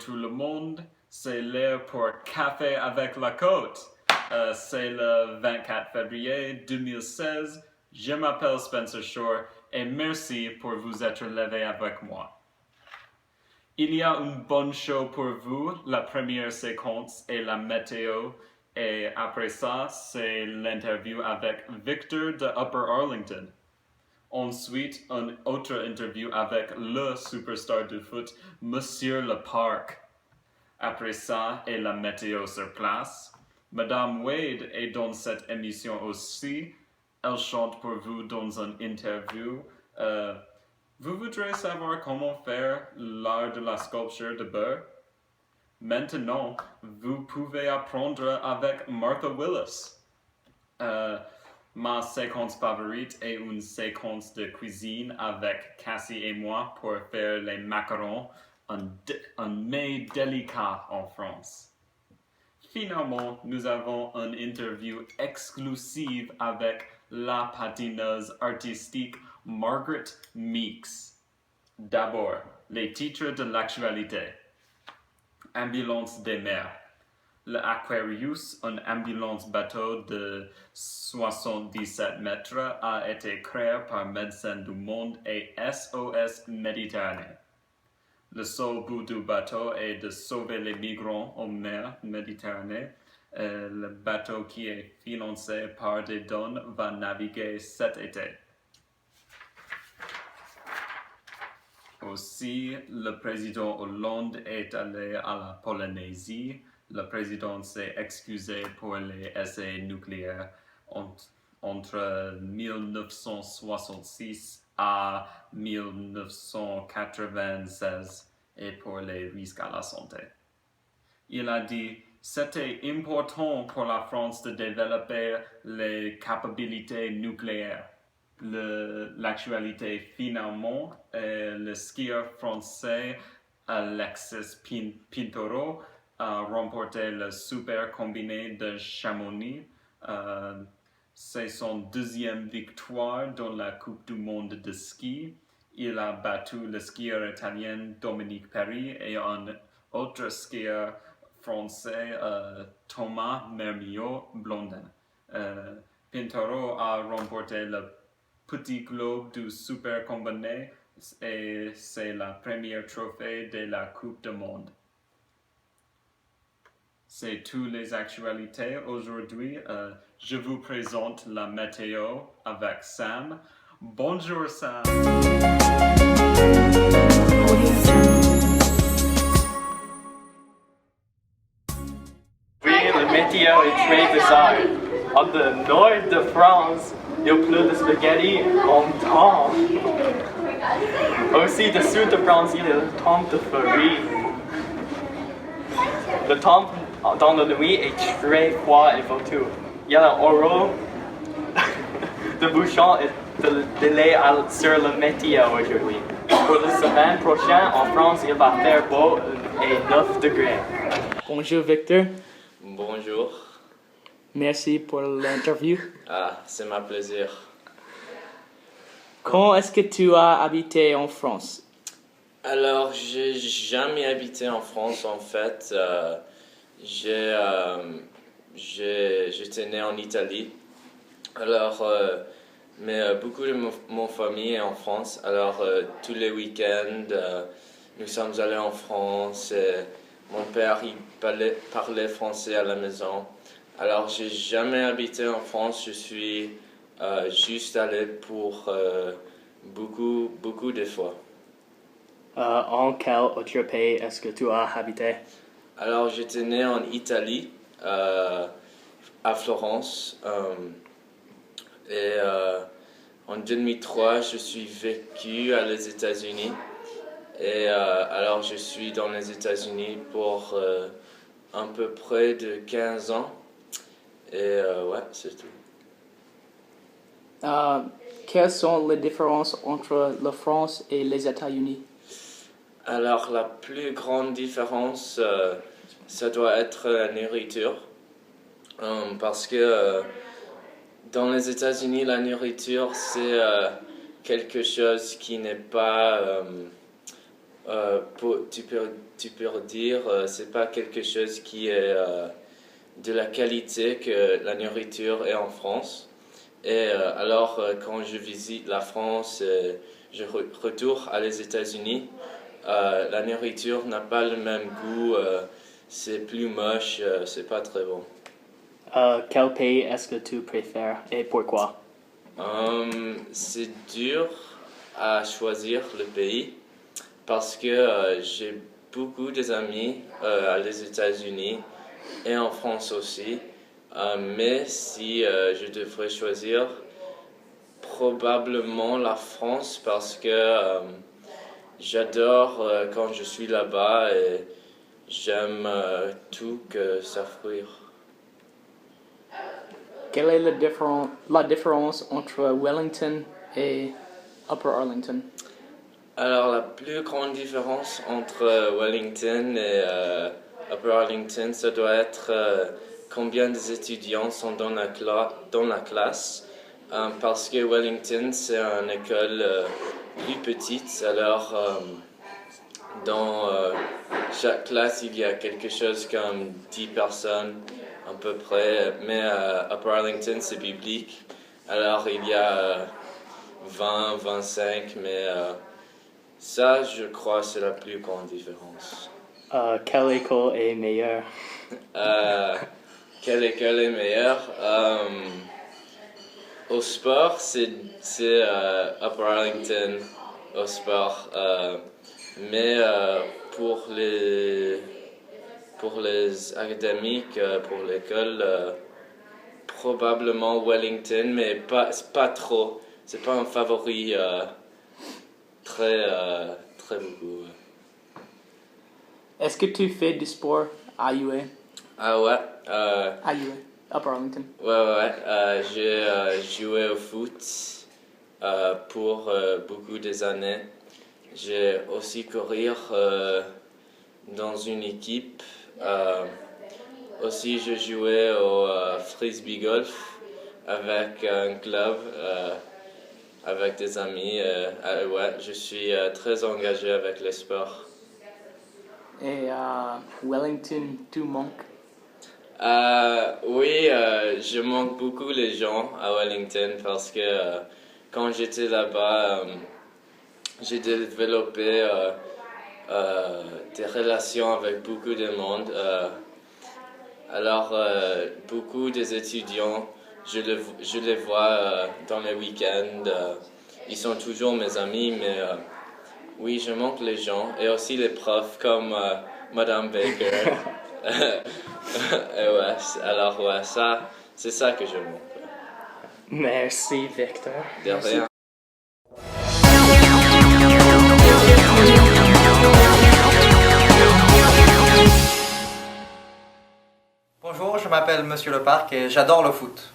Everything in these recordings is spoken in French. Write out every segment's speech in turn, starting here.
tout le monde. C'est l'heure pour Café avec la Côte. C'est le 24 février 2016. Je m'appelle Spencer Shore et merci pour vous être levé avec moi. Il y a une bonne show pour vous. La première séquence est la météo et après ça, c'est l'interview avec Victor de Upper Arlington. Ensuite, une autre interview avec le superstar du foot, Monsieur Le Parc. Après ça, et la météo sur place. Madame Wade est dans cette émission aussi. Elle chante pour vous dans une interview. Vous voudrez savoir comment faire l'art de la sculpture de beurre? Maintenant, vous pouvez apprendre avec Martha Willis. Ma séquence favorite est une séquence de cuisine avec Cassie et moi pour faire les macarons, un mets délicat en France. Finalement, nous avons une interview exclusive avec la patineuse artistique Margaret Meeks. D'abord, les titres de l'actualité. Ambulance des mers. Le Aquarius, une ambulance bateau de 77 mètres, a été créé par Médecins du Monde et SOS Méditerranée. Le seul but du bateau est de sauver les migrants en mer Méditerranée. Le bateau qui est financé par des dons va naviguer cet été. Aussi, le président Hollande est allé à la Polynésie. Le président s'est excusé pour les essais nucléaires entre 1966 à 1996 et pour les risques à la santé. Il a dit « C'était important pour la France de développer les capacités nucléaires. » L'actualité finalement est le skieur français Alexis Pinturo a remporté le super combiné de Chamonix. C'est son deuxième victoire dans la Coupe du monde de ski. Il a battu le skieur italien Dominique Perry et un autre skieur français Thomas Mermillot-Blondin. Pinturo a remporté le Petit Globe du Super Combiné et c'est la première trophée de la Coupe du monde. C'est toutes les actualités aujourd'hui. Je vous présente la météo avec Sam. Bonjour Sam. Oui, la météo est très bizarre. En le nord de France, il pleut de spaghetti en temps. Aussi, du sud de France, il y a le temps de forêt. Le temps dans la nuit est très froid et venteux. Il y a un euro de bouchon et de délai sur la météo aujourd'hui. Pour la semaine prochaine, en France, il va faire beau et 9 degrés. Bonjour Victor, Bonjour. merci pour l'interview. C'est ma plaisir. Quand est-ce que tu as habité en France? Alors, j'ai jamais habité en France en fait. J'étais né en Italie. Alors, mais beaucoup de mon famille est en France. Alors, tous les week-ends, nous sommes allés en France. Et mon père il parlait français à la maison. Alors, j'ai jamais habité en France. Je suis juste allé pour beaucoup de fois. En quel autre pays est-ce que tu as habité? Alors, j'étais né en Italie, à Florence. Et en 2003, je suis vécu à les États-Unis. Et alors, je suis dans les États-Unis pour à peu près de 15 ans. Et ouais, c'est tout. Quelles sont les différences entre la France et les États-Unis? Alors, la plus grande différence, ça doit être la nourriture. Parce que dans les États-Unis, la nourriture, c'est quelque chose qui n'est pas tu peux dire c'est pas quelque chose qui est de la qualité que la nourriture est en France. Et alors quand je visite la France, je retourne à les États-Unis, la nourriture n'a pas le même goût, c'est plus moche, c'est pas très bon. Quel pays est-ce que tu préfères et pourquoi? C'est dur à choisir le pays parce que j'ai beaucoup d'amis aux États-Unis et en France aussi. Mais si je devrais choisir, probablement la France parce que j'adore quand je suis là-bas et j'aime tout que ça offre. Quelle est la différence entre Wellington et Upper Arlington? Alors, la plus grande différence entre Wellington et Upper Arlington, ça doit être combien d'étudiants sont dans la classe. Parce que Wellington, c'est une école plus petite, alors dans chaque classe, il y a quelque chose comme 10 personnes à peu près, mais Upper Arlington, c'est public, alors il y a 20, 25, mais ça, je crois, c'est la plus grande différence. Quelle école est meilleure? Quelle école est meilleure? Au sport, c'est Upper Arlington au sport, mais pour les académiques, pour l'école, probablement Wellington, mais pas trop. C'est pas un favori très beaucoup. Est-ce que tu fais du sport à UA? Ah ouais. À UA, Upper Arlington. Ouais. J'ai joué au foot pour beaucoup des années. J'ai aussi couru dans une équipe. Aussi, je jouais au frisbee golf avec un club, avec des amis. Ouais, je suis très engagé avec les sports. Et Wellington, tu manques? Oui, je manque beaucoup les gens à Wellington parce que quand j'étais là-bas, j'ai développé des relations avec beaucoup de monde. Alors, beaucoup des étudiants, je les vois dans les week-ends. Ils sont toujours mes amis, mais oui, je manque les gens. Et aussi les profs comme Madame Baker. Et ouais, alors ouais, c'est ça que je manque. Merci, Victor. De rien. Bonjour, je m'appelle Monsieur Leparc et j'adore le foot.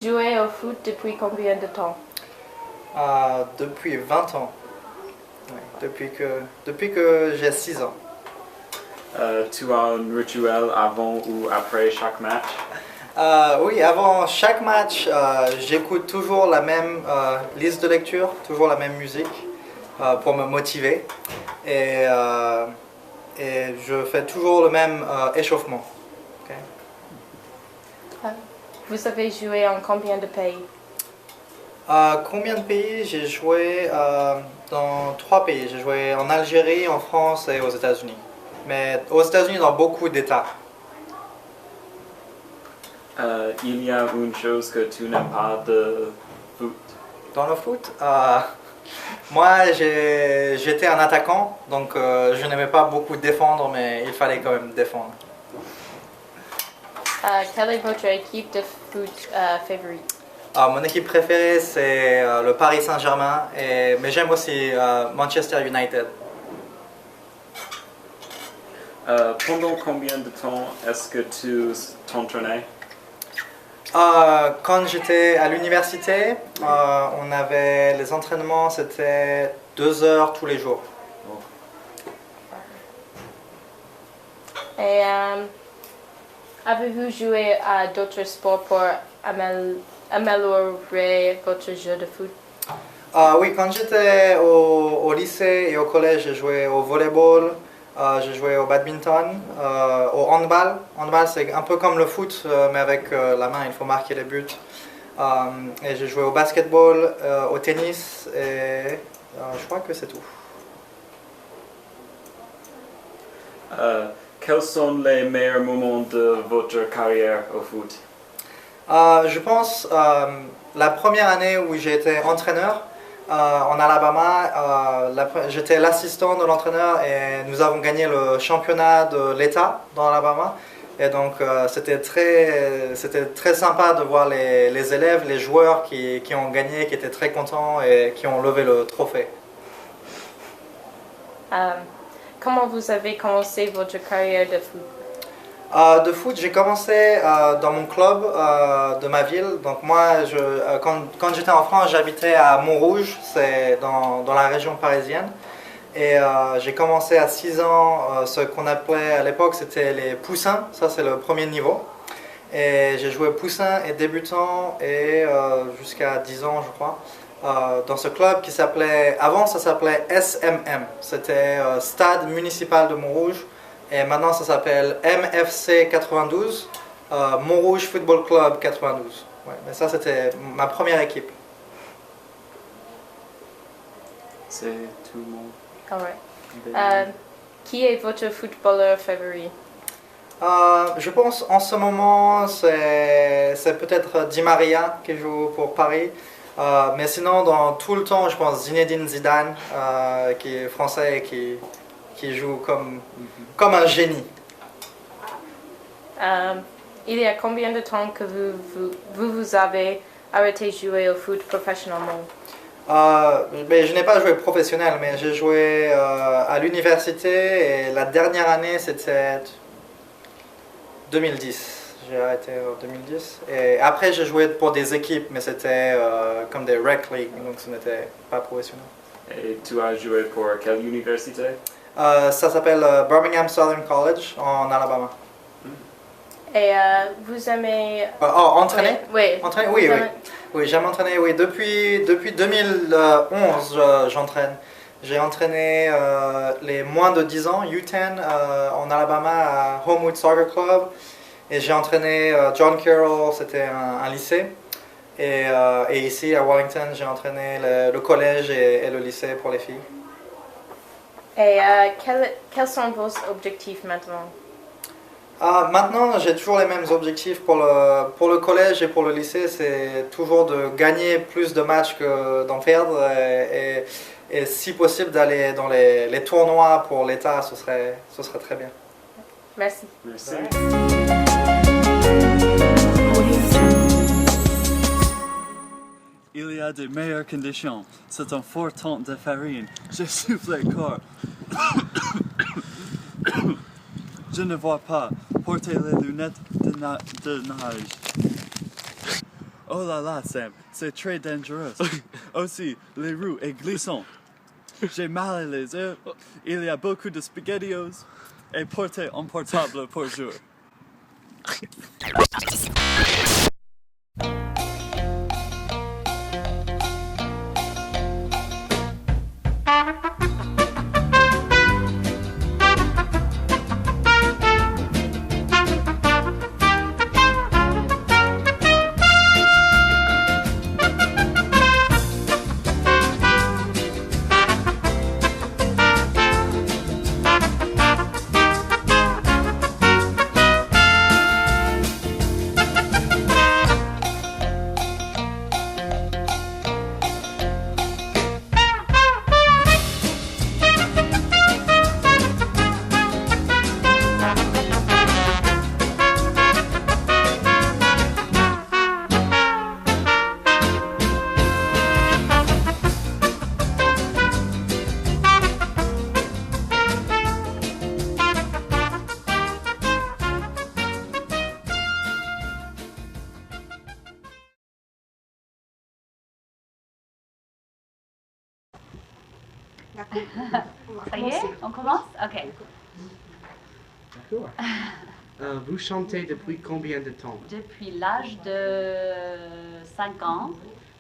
Jouer au foot depuis combien de temps? Depuis 20 ans. Oui, depuis que j'ai 6 ans. Tu as un rituel avant ou après chaque match? Oui, avant chaque match, j'écoute toujours la même liste de lecture, toujours la même musique pour me motiver. Et je fais toujours le même échauffement. Okay? Vous avez joué en combien de pays? Combien de pays? J'ai joué dans 3 pays. J'ai joué en Algérie, en France et aux États-Unis. Mais aux États-Unis, dans beaucoup d'États. Il y a une chose que tu n'aimes pas de foot. Dans le foot, moi j'étais un attaquant, donc je n'aimais pas beaucoup défendre, mais il fallait quand même défendre. Quelle est votre équipe de foot favorite? Mon équipe préférée c'est le Paris Saint-Germain, mais j'aime aussi Manchester United. Pendant combien de temps est-ce que tu t'entraînais? Quand j'étais à l'université, on avait les entraînements, c'était 2 heures tous les jours. Et avez-vous joué à d'autres sports pour améliorer votre jeu de foot? Oui, quand j'étais au lycée et au collège, j'ai joué au volleyball, j'ai joué au badminton, au handball. Handball, c'est un peu comme le foot, mais avec la main, il faut marquer les buts. Et j'ai joué au basketball, au tennis, et je crois que c'est tout. Quels sont les meilleurs moments de votre carrière au foot? Je pense la première année où j'ai été entraîneur en Alabama, j'étais l'assistant de l'entraîneur et nous avons gagné le championnat de l'État dans l'Alabama. Et donc c'était très sympa de voir les élèves, les joueurs qui ont gagné, qui étaient très contents et qui ont levé le trophée. Comment vous avez commencé votre carrière de foot? De foot, j'ai commencé dans mon club de ma ville. Donc moi, quand j'étais en France, j'habitais à Montrouge, c'est dans la région parisienne. Et j'ai commencé à 6 ans, ce qu'on appelait à l'époque, c'était les poussins. Ça, c'est le premier niveau. Et j'ai joué poussin et débutant et jusqu'à 10 ans, je crois, dans ce club qui s'appelait, avant ça s'appelait SMM. C'était Stade Municipal de Montrouge. Et maintenant, ça s'appelle MFC 92, Montrouge Football Club 92. Ouais, mais ça, c'était ma première équipe. C'est tout le monde. Alright. Qui est votre footballeur favori? Je pense en ce moment, c'est peut-être Di Maria qui joue pour Paris. Mais sinon, dans tout le temps, je pense Zinedine Zidane, qui est français et qui joue comme un génie. Il y a combien de temps que vous avez arrêté de jouer au foot professionnellement? Mais je n'ai pas joué professionnel, mais j'ai joué à l'université et la dernière année c'était 2010. J'ai arrêté en 2010. Et après j'ai joué pour des équipes, mais c'était comme des rec league, donc ce n'était pas professionnel. Et tu as joué pour quelle université? Ça s'appelle Birmingham Southern College en Alabama. Et vous aimez... Entraîner? Oui. Entraîner? Oui, oui. Oui, j'aime entraîner, oui. Depuis 2011, j'entraîne. J'ai entraîné les moins de 10 ans, U10, en Alabama à Homewood Soccer Club. Et j'ai entraîné John Carroll, c'était un lycée. Et ici, à Wellington, j'ai entraîné le collège et le lycée pour les filles. Et quels sont vos objectifs maintenant? Maintenant, j'ai toujours les mêmes objectifs pour le collège et pour le lycée. C'est toujours de gagner plus de matchs que d'en perdre. Et si possible, d'aller dans les tournois pour l'État, ce serait très bien. Merci. Merci. Il y a de meilleures conditions. C'est un fort temps de farine. J'ai soufflé corps. Je ne vois pas. Portez les lunettes de nage. Oh là là, Sam, c'est très dangereux. Aussi, les roues est glissant. J'ai mal les yeux. Il y a beaucoup de spaghettios. Et portez un portable pour jour. D'accord. On va Ça y est, commencer. on commence? Ok. D'accord. Vous chantez depuis combien de temps? Depuis l'âge de 5 ans,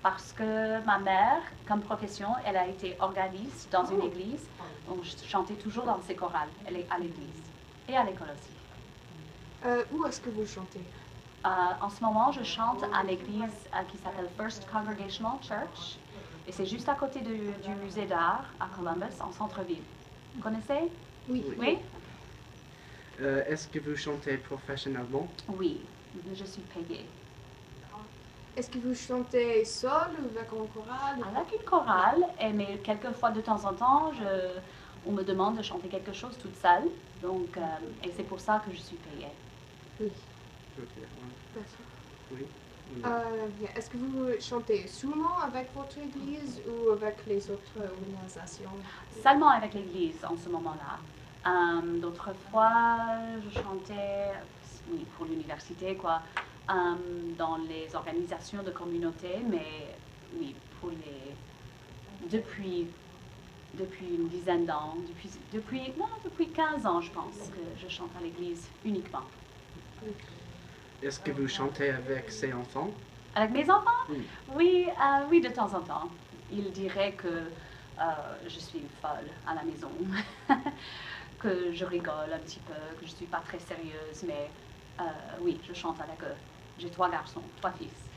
parce que ma mère, comme profession, elle a été organiste dans une église. Donc, je chantais toujours dans ses chorales, elle est à l'église et à l'école aussi. Où est-ce que vous chantez? En ce moment, je chante à l'église qui s'appelle First Congregational Church. Et c'est juste à côté du musée d'art à Columbus, en centre-ville. Vous connaissez? Oui. Oui? Est-ce que vous chantez professionnellement? Oui, je suis payée. Est-ce que vous chantez seul ou avec un choral? Avec une chorale, mais quelquefois de temps en temps, on me demande de chanter quelque chose toute seule. Donc, et c'est pour ça que je suis payée. Oui. Ok, ouais. Merci. Oui. Bien. Est-ce que vous chantez seulement avec votre église ou avec les autres organisations? Seulement avec l'église en ce moment-là. D'autres fois, je chantais, oui, pour l'université, quoi, dans les organisations de communauté, mais oui, depuis une dizaine d'ans, depuis 15 ans, je pense, que je chante à l'église uniquement. Est-ce que vous chantez avec ses enfants? Avec mes enfants? Oui. Oui, oui, de temps en temps. Ils diraient que je suis une folle à la maison, que je rigole un petit peu, que je ne suis pas très sérieuse, mais oui, je chante avec eux. J'ai 3 garçons, 3 fils.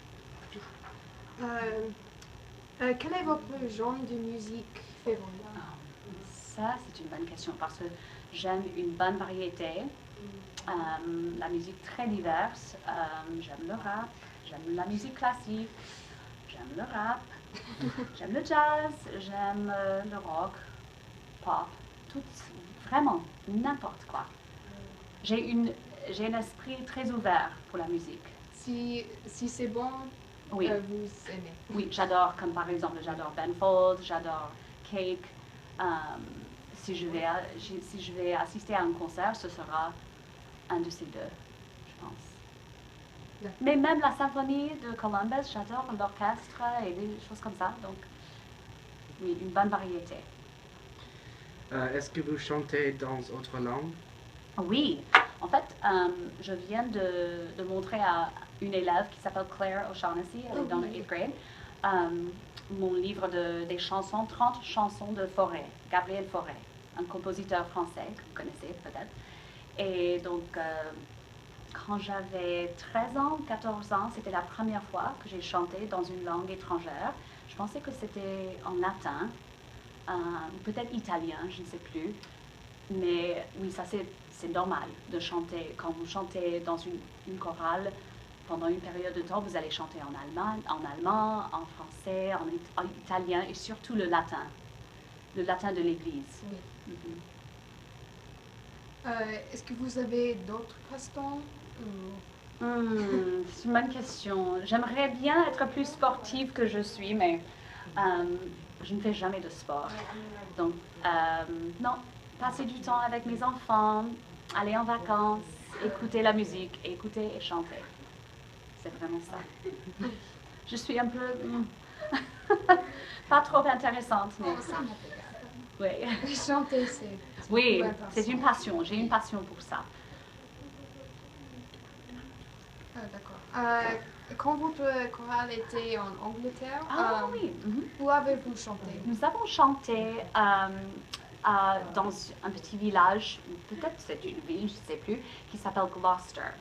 Quel est votre genre de musique favori? Ça, c'est une bonne question parce que j'aime une bonne variété, la musique très diverse. J'aime le rap, j'aime la musique classique, j'aime le rap, j'aime le jazz, j'aime le rock, pop, tout, vraiment n'importe quoi. J'ai un esprit très ouvert pour la musique. Si c'est bon, Oui. vous aimez. Oui, j'adore, comme par exemple, j'adore Ben Folds, j'adore Cake. Si je vais assister à un concert, ce sera un de ces deux, je pense. D'accord. Mais même la symphonie de Columbus, j'adore l'orchestre et des choses comme ça. Donc, oui, une bonne variété. Est-ce que vous chantez dans autre langue? Oui, en fait, je viens de montrer à une élève qui s'appelle Claire O'Shaughnessy, elle est dans le 8th grade, mon livre des chansons, 30 chansons de Fauré, Gabriel Fauré, un compositeur français que vous connaissez peut-être. Et donc, quand j'avais 13 ans, 14 ans, c'était la première fois que j'ai chanté dans une langue étrangère. Je pensais que c'était en latin, peut-être italien, je ne sais plus. Mais oui, ça c'est normal de chanter. Quand vous chantez dans une chorale, pendant une période de temps, vous allez chanter en allemand, en français, en italien et surtout le latin de l'Église. Oui. Mhm. Est-ce que vous avez d'autres passe-temps? C'est une bonne question. J'aimerais bien être plus sportive que je suis, mais je ne fais jamais de sport. Donc, non, passer du temps avec mes enfants, aller en vacances, écouter la musique, écouter et chanter. C'est vraiment ça. Je suis un peu pas trop intéressante, mais Oh, ça m'intéresse. oui. Chanter, c'est Oui, une c'est une passion. J'ai une passion pour ça. D'accord. Quand votre chorale était en Angleterre, Oui. Mhm. où avez-vous chanté? Nous avons chanté dans un petit village, peut-être c'est une ville, je ne sais plus, qui s'appelle Gloucester.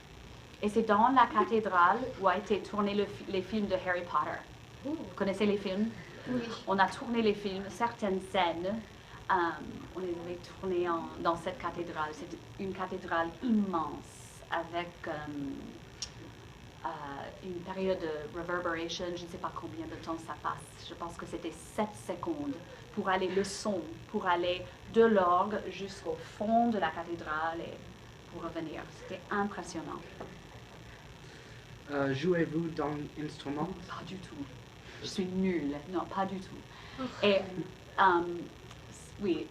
Et c'est dans la cathédrale où a été tourné les films de Harry Potter. Vous connaissez les films? Oui. On a tourné les films, certaines scènes, on les avait tournées dans cette cathédrale. C'est une cathédrale immense avec une période de reverberation, je ne sais pas combien de temps ça passe. Je pense que c'était 7 secondes pour aller le son, pour aller de l'orgue jusqu'au fond de la cathédrale et pour revenir. C'était impressionnant. Jouez-vous d'un instrument? Pas du tout. Je suis nulle. Non, pas du tout. Et oui,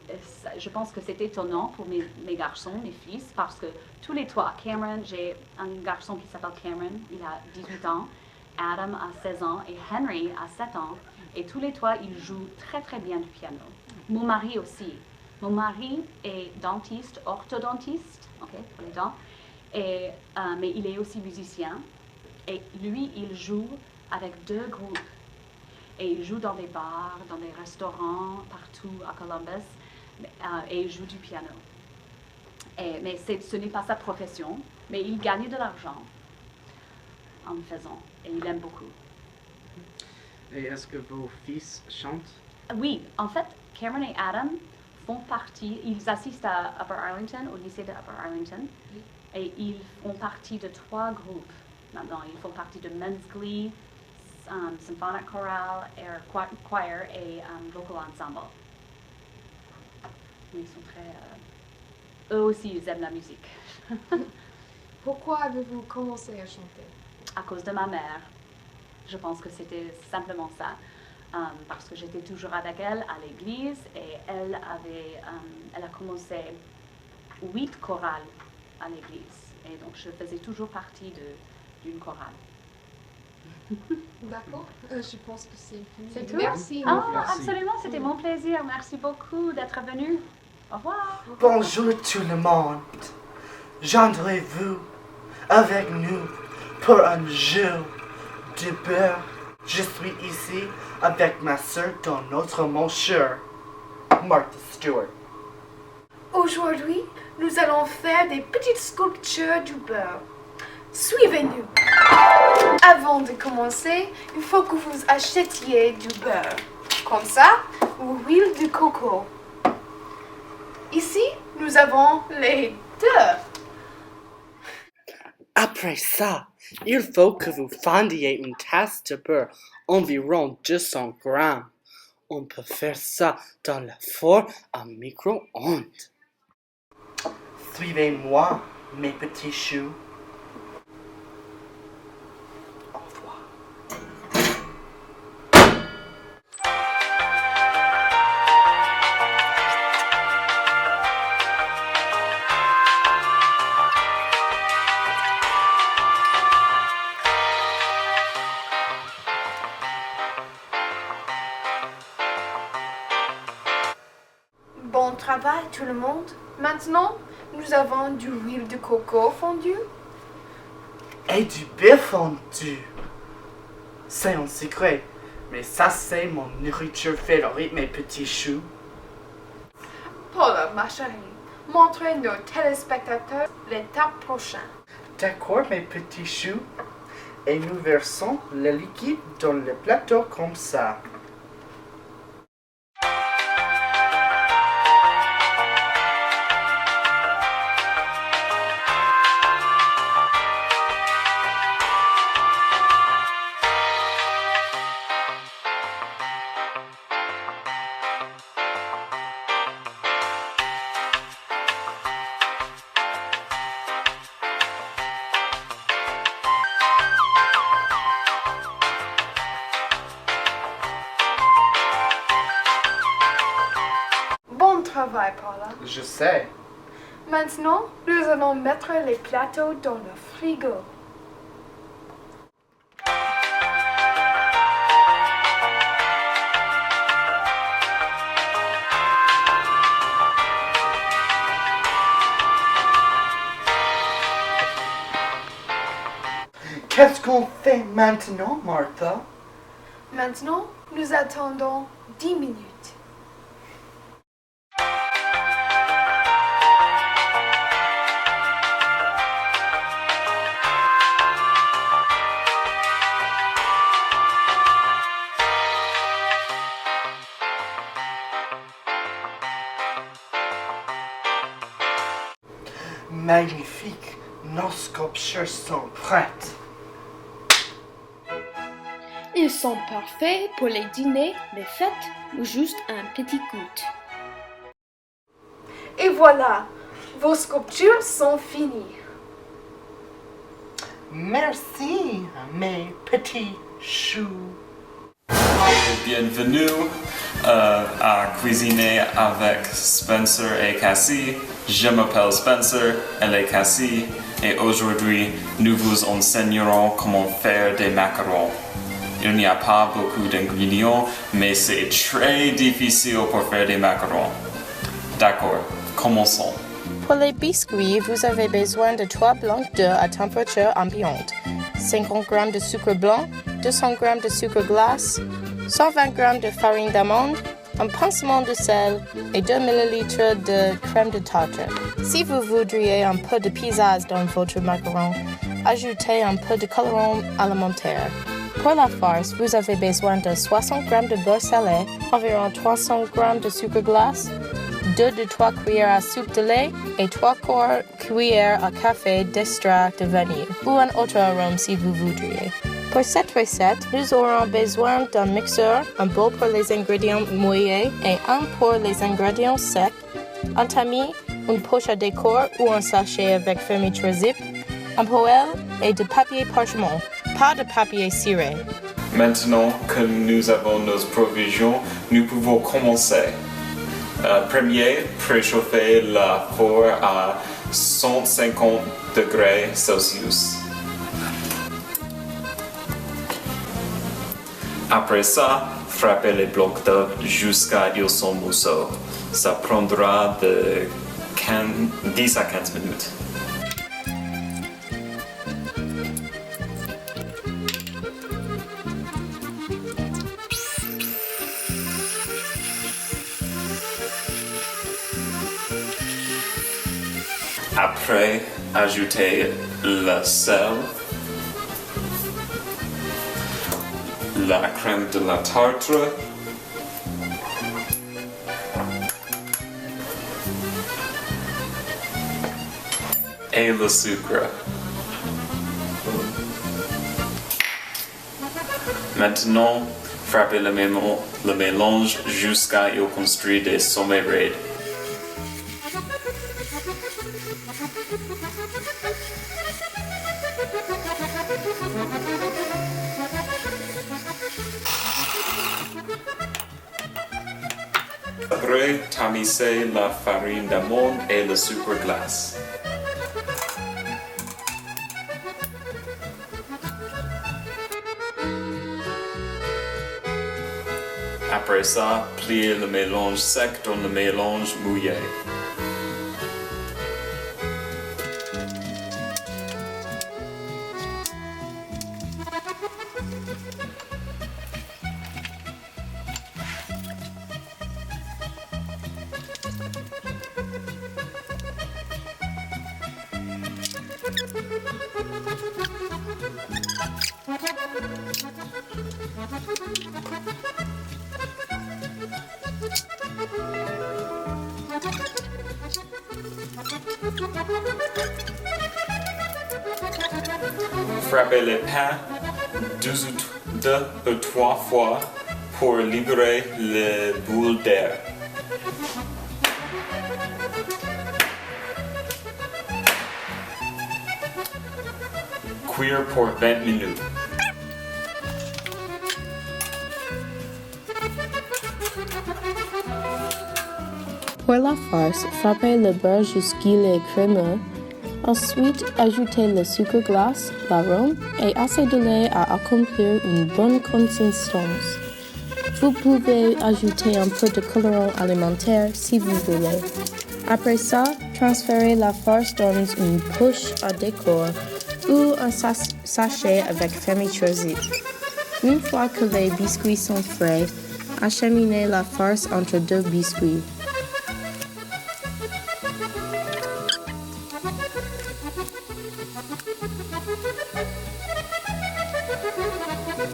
je pense que c'est étonnant pour mes garçons, mes fils, parce que tous les trois, Cameron, j'ai un garçon qui s'appelle Cameron, il a 18 ans, Adam a 16 ans et Henry a 7 ans. Et tous les trois, ils jouent très très bien du piano. Mon mari aussi. Mon mari est dentiste, orthodontiste, ok, pour les dents, mais il est aussi musicien. Et lui, il joue avec 2 groupes. Et il joue dans des bars, dans des restaurants, partout à Columbus, et il joue du piano. Mais ce n'est pas sa profession, mais il gagne de l'argent en le faisant, et il aime beaucoup. Et est-ce que vos fils chantent? Oui, en fait, Cameron et Adam font partie, ils assistent à Upper Arlington, au lycée de Upper Arlington, et ils font partie de 3 groupes maintenant. Ils font partie de Men's Glee, Symphonic Choral, Air Choir et Vocal Ensemble. Ils sont très... eux aussi, ils aiment la musique. Pourquoi avez-vous commencé à chanter? À cause de ma mère. Je pense que c'était simplement ça. Parce que j'étais toujours avec elle à l'église et elle a commencé 8 chorales à l'église. Et donc, je faisais toujours partie d'une chorale. D'accord, je pense que c'est fini. C'est tout? Merci. Ah, Merci. absolument, c'était mon plaisir. Merci beaucoup d'être venu. Au revoir. Bonjour tout le monde. Joindrez-vous avec nous pour un jeu de beurre. Je suis ici avec ma sœur dans notre monture, Martha Stewart. Aujourd'hui, nous allons faire des petites sculptures du beurre. Suivez-nous. Avant de commencer, il faut que vous achetiez du beurre. Comme ça, ou huile de coco. Ici, nous avons les 2. Après ça, il faut que vous fondiez une tasse de beurre, environ 200 grammes. On peut faire ça dans le four à micro-ondes. Suivez-moi, mes petits choux. Au revoir. Bon travail tout le monde. Maintenant, nous avons du huile de coco fondue. Et du beurre fondu. C'est un secret, mais ça c'est mon nourriture favorite, mes petits choux. Paula, ma chérie, montrez nos téléspectateurs l'étape prochaine. D'accord, mes petits choux. Et nous versons le liquide dans le plateau comme ça. Bon travail, Paula. Je sais. Maintenant, nous allons mettre les plateaux dans le frigo. Qu'est-ce qu'on fait maintenant, Martha? Maintenant, nous attendons 10 minutes. Magnifique, nos sculptures sont prêtes. Ils sont parfaits pour les dîners, les fêtes ou juste un petit goût. Et voilà, vos sculptures sont finies. Merci, mes petits choux. Bienvenue à Cuisiner avec Spencer et Cassie. Je m'appelle Spencer, elle est Cassie, et aujourd'hui nous vous enseignerons comment faire des macarons. Il n'y a pas beaucoup d'ingrédients, mais c'est très difficile pour faire des macarons. D'accord, commençons. Pour les biscuits, vous avez besoin de 3 blancs d'œufs à température ambiante, 50 g de sucre blanc, 200 g de sucre glace, 120 g de farine d'amande, un pincement de sel et 2 ml de crème de tartre. Si vous voudriez un peu de pizzazz dans votre macaron, ajoutez un peu de colorant alimentaire. Pour la farce, vous avez besoin de 60 g de beurre salé, environ 300 g de sucre glace, 2 de 3 cuillères à soupe de lait et 3 cuillères à café d'extrait de vanille ou un autre arôme si vous voudriez. Pour cette recette, nous aurons besoin d'un mixeur, un bol pour les ingrédients mouillés et un pour les ingrédients secs, un tamis, une poche à décor ou un sachet avec fermeture zip, un poêle et de papier parchemin, pas de papier ciré. Maintenant que nous avons nos provisions, nous pouvons commencer. Premier, préchauffer la four à 150 degrés Celsius. Après ça, frappez les blocs d'œufs jusqu'à ils sont mousseux. Ça prendra de 10 à 15 minutes. Après, ajoutez le sel, la crème de la tartre, et le sucre. Maintenant, frappez le mélange jusqu'à il construit des sommets raides. Après, tamisez la farine d'amande et le sucre glace. Après ça, pliez le mélange sec dans le mélange mouillé. Frappez les pains 2 ou 3 fois pour libérer les boules d'air. Cuire pour 20 minutes. Pour la farce, frappez le beurre jusqu'il est crémeux. Ensuite, ajoutez le sucre glace, l'arôme et assez de lait à accomplir une bonne consistance. Vous pouvez ajouter un peu de colorant alimentaire si vous voulez. Après ça, transférez la farce dans une poche à décor ou un sachet avec fermeture zip. Une fois que les biscuits sont frais, acheminez la farce entre 2 biscuits.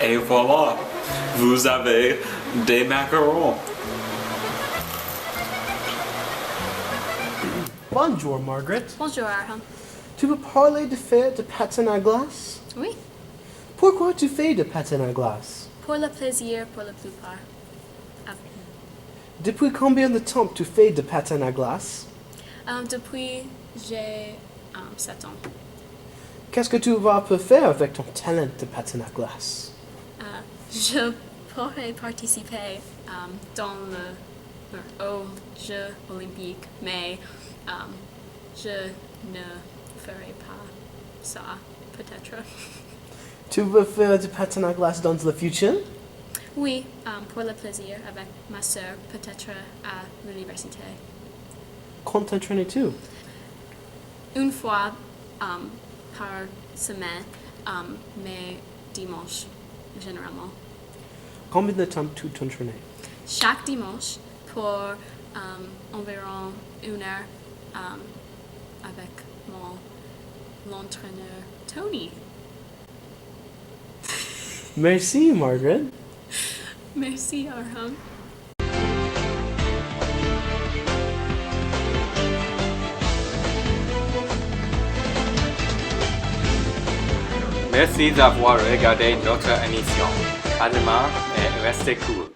Et voilà, vous avez des macarons. Bonjour, Margaret. Bonjour, Arham. Tu veux parler de faire de patin à glace? Oui, Pourquoi tu fais de patin à glace? pour le plaisir, pour la plupart. Depuis combien de temps tu fais de patin à glace? Depuis j'ai 7 ans. Qu'est-ce que tu vas faire avec ton talent de patin à glace? Je pourrais participer dans aux Jeux olympiques, mais je ne ferai pas ça, peut-être. Tu veux faire du patin à glace dans le futur? Oui, pour le plaisir, avec ma sœur, peut-être à l'université. Quand t'entraînes-tu? Une fois par semaine, mais dimanche, généralement. Combien de temps tu t'entraînes? Chaque dimanche pour environ 1 heure avec l'entraîneur Tony. Merci, Margaret. Merci, Arham. Merci d'avoir regardé notre émission. À demain et restez cool.